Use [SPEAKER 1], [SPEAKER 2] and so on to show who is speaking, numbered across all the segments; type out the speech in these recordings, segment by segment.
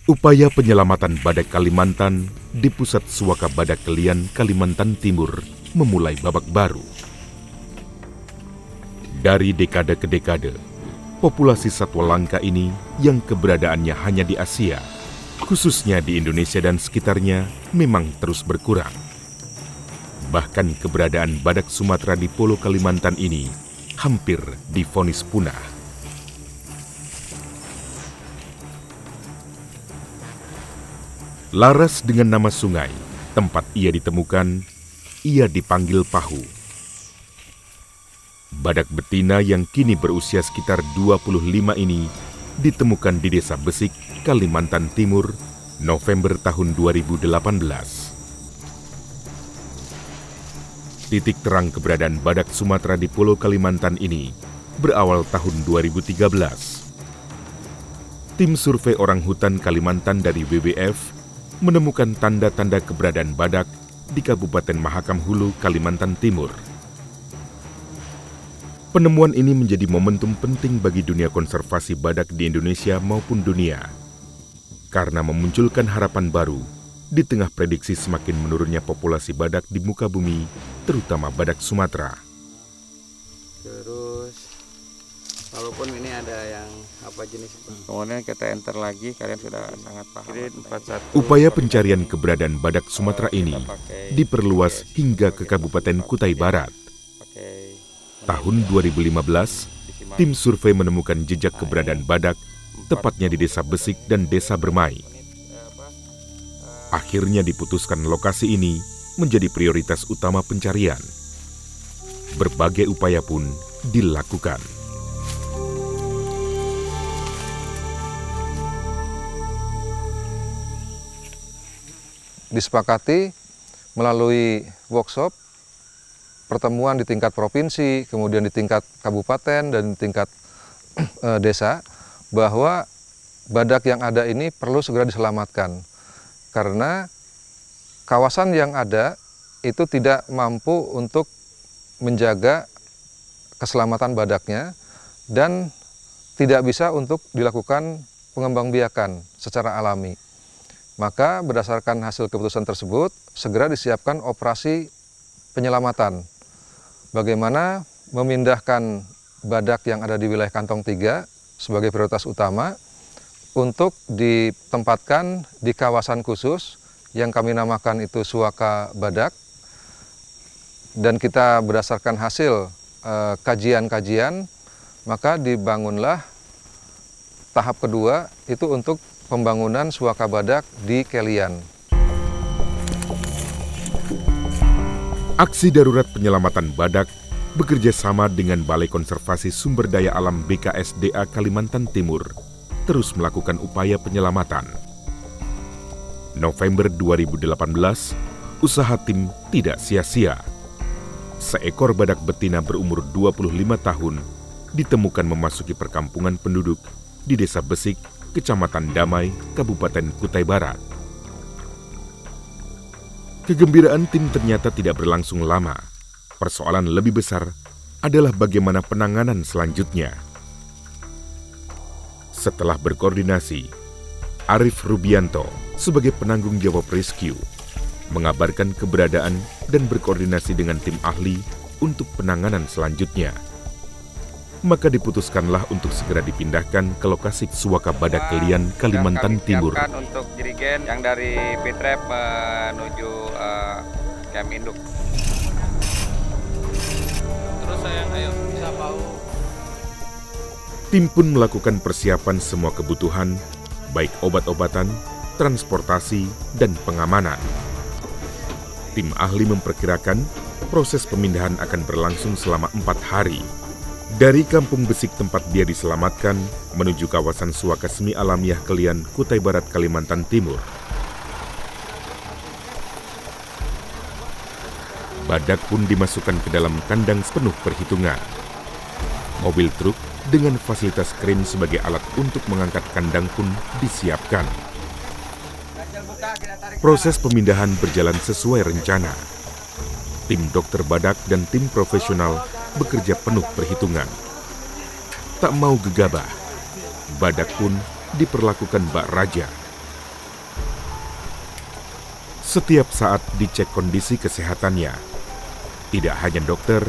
[SPEAKER 1] Upaya penyelamatan badak Kalimantan di Pusat Suaka Badak Kelian, Kalimantan Timur memulai babak baru. Dari dekade ke dekade, populasi satwa langka ini yang keberadaannya hanya di Asia, khususnya di Indonesia dan sekitarnya, memang terus berkurang. Bahkan keberadaan badak Sumatera di Pulau Kalimantan ini hampir divonis punah. Laras dengan nama sungai, tempat ia ditemukan, ia dipanggil Pahu. Badak betina yang kini berusia sekitar 25 ini ditemukan di Desa Besik, Kalimantan Timur, November tahun 2018. Titik terang keberadaan badak Sumatera di Pulau Kalimantan ini berawal tahun 2013. Tim survei orang hutan Kalimantan dari WWF menemukan tanda-tanda keberadaan badak di Kabupaten Mahakam Hulu, Kalimantan Timur. Penemuan ini menjadi momentum penting bagi dunia konservasi badak di Indonesia maupun dunia, karena memunculkan harapan baru di tengah prediksi semakin menurunnya populasi badak di muka bumi, terutama badak Sumatera.
[SPEAKER 2] Terus, walaupun ini ada yang apa jenis itu?
[SPEAKER 3] Kemudian kita enter lagi, kalian sudah sangat paham.
[SPEAKER 1] Upaya pencarian keberadaan badak Sumatera ini diperluas hingga ke Kabupaten Kutai Barat. Tahun 2015, tim survei menemukan jejak keberadaan badak, tepatnya di Desa Besik dan Desa Bermai. Akhirnya diputuskan lokasi ini menjadi prioritas utama pencarian. Berbagai upaya pun dilakukan.
[SPEAKER 4] Disepakati melalui workshop, pertemuan di tingkat provinsi, kemudian di tingkat kabupaten dan di tingkat desa, bahwa badak yang ada ini perlu segera diselamatkan. Karena kawasan yang ada itu tidak mampu untuk menjaga keselamatan badaknya dan tidak bisa untuk dilakukan pengembangbiakan secara alami. Maka berdasarkan hasil keputusan tersebut, segera disiapkan operasi penyelamatan. Bagaimana memindahkan badak yang ada di wilayah Kantong 3 sebagai prioritas utama untuk ditempatkan di kawasan khusus yang kami namakan itu Suaka Badak. Dan kita berdasarkan hasil kajian-kajian, maka dibangunlah tahap kedua itu untuk pembangunan Suaka Badak di Kelian.
[SPEAKER 1] Aksi darurat penyelamatan badak bekerja sama dengan Balai Konservasi Sumber Daya Alam BKSDA Kalimantan Timur terus melakukan upaya penyelamatan. November 2018, usaha tim tidak sia-sia. Seekor badak betina berumur 25 tahun ditemukan memasuki perkampungan penduduk di Desa Besik, Kecamatan Damai, Kabupaten Kutai Barat. Kegembiraan tim ternyata tidak berlangsung lama. Persoalan lebih besar adalah bagaimana penanganan selanjutnya. Setelah berkoordinasi, Arif Rubianto sebagai penanggung jawab rescue mengabarkan keberadaan dan berkoordinasi dengan tim ahli untuk penanganan selanjutnya. Maka diputuskanlah untuk segera dipindahkan ke lokasi Suaka Badak Kelian, Kalimantan Timur.
[SPEAKER 3] Untuk jirigen yang dari Pitrep menuju Camp Induk.
[SPEAKER 2] Terus sayang, ayo bisa bau.
[SPEAKER 1] Tim pun melakukan persiapan semua kebutuhan, baik obat-obatan, transportasi, dan pengamanan. Tim ahli memperkirakan proses pemindahan akan berlangsung selama 4 hari. Dari Kampung Besik tempat dia diselamatkan menuju kawasan Suaka Semi Alamiah Kelian, Kutai Barat, Kalimantan Timur. Badak pun dimasukkan ke dalam kandang sepenuh perhitungan. Mobil truk dengan fasilitas kren sebagai alat untuk mengangkat kandang pun disiapkan. Proses pemindahan berjalan sesuai rencana. Tim dokter badak dan tim profesional bekerja penuh perhitungan. Tak mau gegabah, badak pun diperlakukan bak raja, Setiap saat dicek kondisi kesehatannya. Tidak hanya dokter,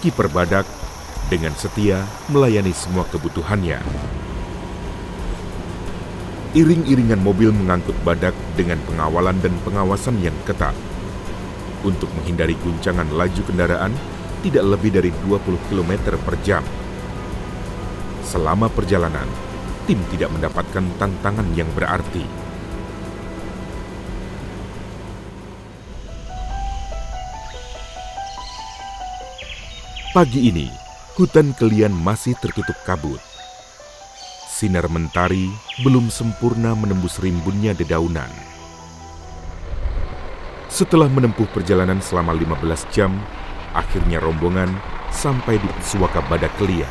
[SPEAKER 1] kiper badak dengan setia melayani semua kebutuhannya. Iring-iringan mobil mengangkut badak dengan pengawalan dan pengawasan yang ketat. Untuk menghindari guncangan laju kendaraan tidak lebih dari 20 km per jam. Selama perjalanan, tim tidak mendapatkan tantangan yang berarti. Pagi ini, hutan Kelian masih tertutup kabut. Sinar mentari belum sempurna menembus rimbunnya dedaunan. Setelah menempuh perjalanan selama 15 jam, akhirnya rombongan sampai di Suaka Badak Kelian.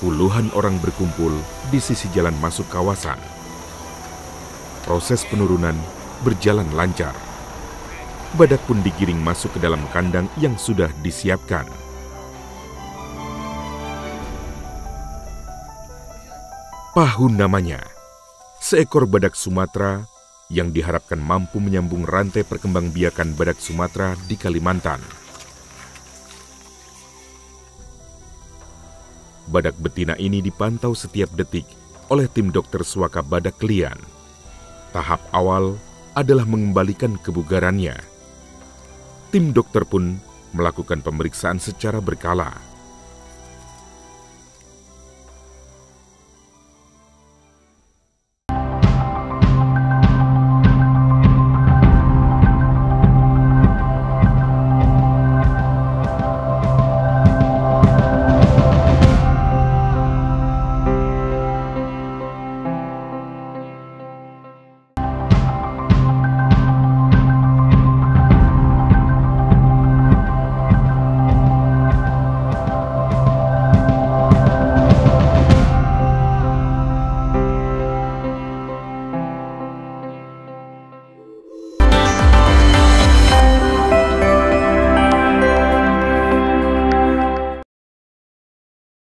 [SPEAKER 1] Puluhan orang berkumpul di sisi jalan masuk kawasan. Proses penurunan berjalan lancar. Badak pun digiring masuk ke dalam kandang yang sudah disiapkan. Pahu namanya, seekor badak Sumatera yang diharapkan mampu menyambung rantai perkembangbiakan badak Sumatera di Kalimantan. Badak betina ini dipantau setiap detik oleh tim dokter Suaka Badak Kelian. Tahap awal adalah mengembalikan kebugarannya. Tim dokter pun melakukan pemeriksaan secara berkala.